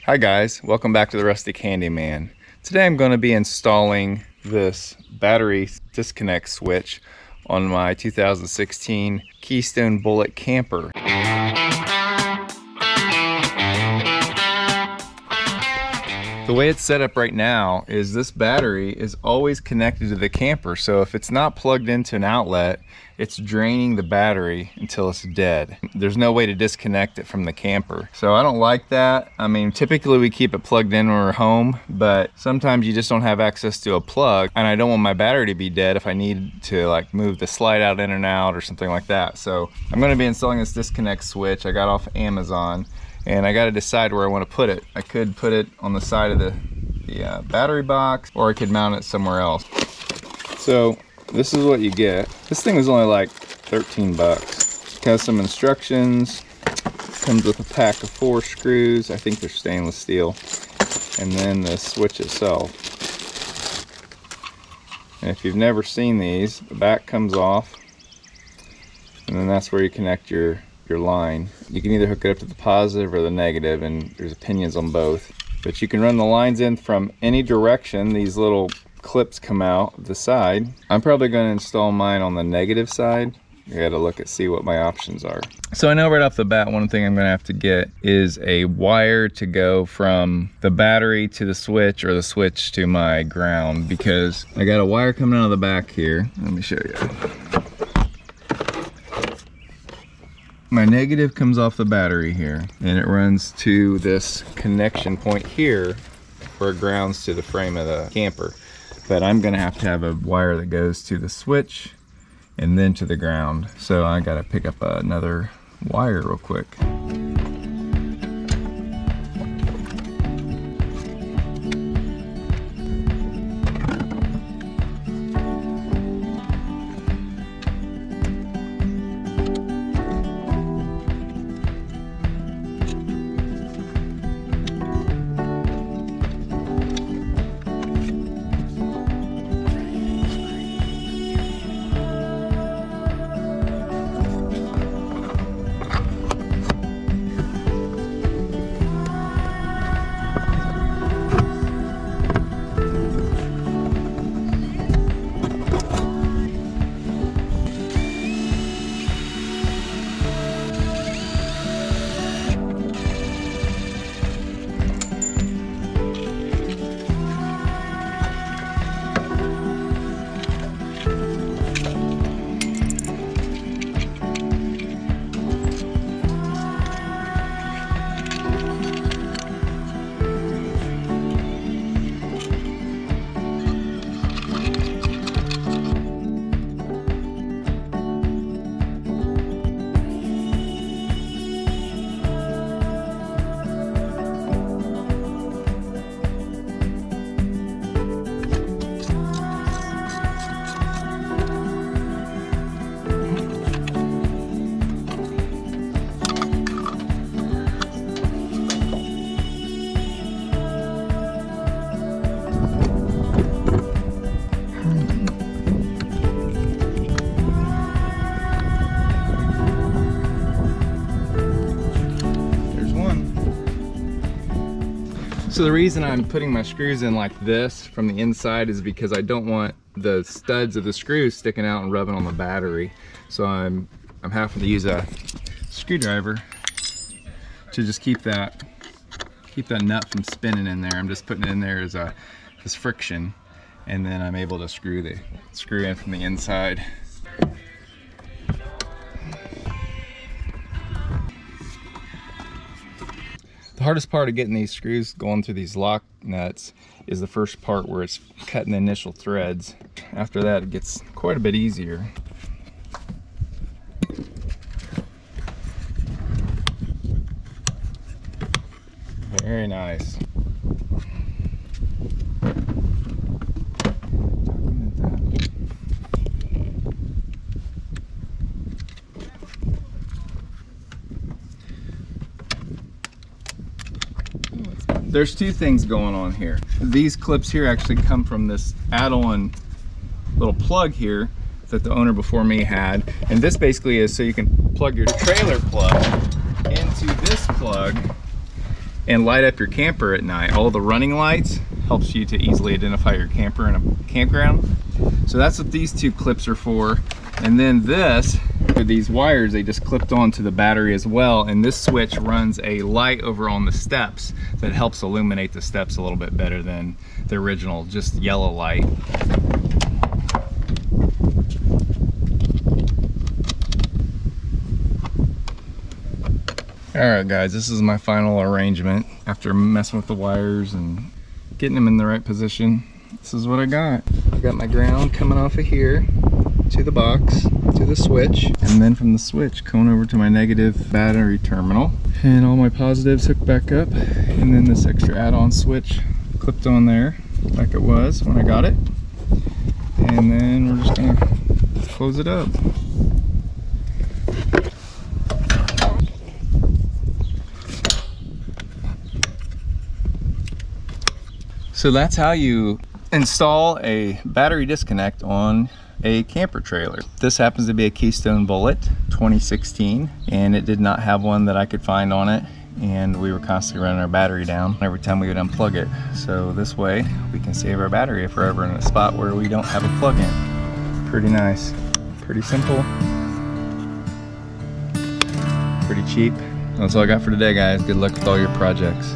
Hi guys, welcome back to the Rustic Handyman. Today I'm going to be installing this battery disconnect switch on my 2016 Keystone Bullet camper. The way it's set up right now is this battery is always connected to the camper, so if it's not plugged into an outlet, it's draining the battery until it's dead. There's no way to disconnect it from the camper. So I don't like that. I mean, typically we keep it plugged in when we're home, but sometimes you just don't have access to a plug, and I don't want my battery to be dead if I need to like move the slide out in and out or something like that. So I'm going to be installing this disconnect switch I got off Amazon, and I got to decide where I want to put it. I could put it on the side of the battery box, or I could mount it somewhere else. So this is what you get. This thing was only like 13 bucks. It has some instructions. Comes with a pack of 4 screws. I think they're stainless steel. And then the switch itself. And if you've never seen these, the back comes off. And then that's where you connect your line. You can either hook it up to the positive or the negative, and there's opinions on both. But you can run the lines in from any direction. These little clips come out the side. I'm probably going to install mine on the negative side. I got to see what my options are. So I know right off the bat, one thing I'm going to have to get is a wire to go from the battery to the switch, or the switch to my ground, because I got a wire coming out of the back here. Let me show you. My negative comes off the battery here, and it runs to this connection point here where it grounds to the frame of the camper. But I'm gonna have to have a wire that goes to the switch and then to the ground. So I gotta pick up another wire real quick. So the reason I'm putting my screws in like this from the inside is because I don't want the studs of the screws sticking out and rubbing on the battery. So I'm having to use a screwdriver to just keep that nut from spinning in there. I'm just putting it in there as friction, and then I'm able to screw in from the inside. The hardest part of getting these screws going through these lock nuts is the first part where it's cutting the initial threads. After that, it gets quite a bit easier. Very nice. There's two things going on here. These clips here actually come from this add-on little plug here that the owner before me had. And this basically is so you can plug your trailer plug into this plug and light up your camper at night. All the running lights helps you to easily identify your camper in a campground. So that's what these two clips are for. And then this, with these wires, they just clipped onto the battery as well, and this switch runs a light over on the steps that helps illuminate the steps a little bit better than the original just yellow light. Alright guys, this is my final arrangement after messing with the wires and getting them in the right position. This is what I got. I got my ground coming off of here to the box, to the switch, and then from the switch going over to my negative battery terminal, and all my positives hooked back up, and then this extra add-on switch clipped on there like it was when I got it, and then we're just gonna close it up. So that's how you install a battery disconnect on a camper trailer. This happens to be a Keystone Bullet 2016, and it did not have one that I could find on it, and we were constantly running our battery down every time we would unplug it. So this way we can save our battery if we're ever in a spot where we don't have a plug-in. Pretty nice, pretty simple, pretty cheap. That's all I got for today, guys. Good luck with all your projects.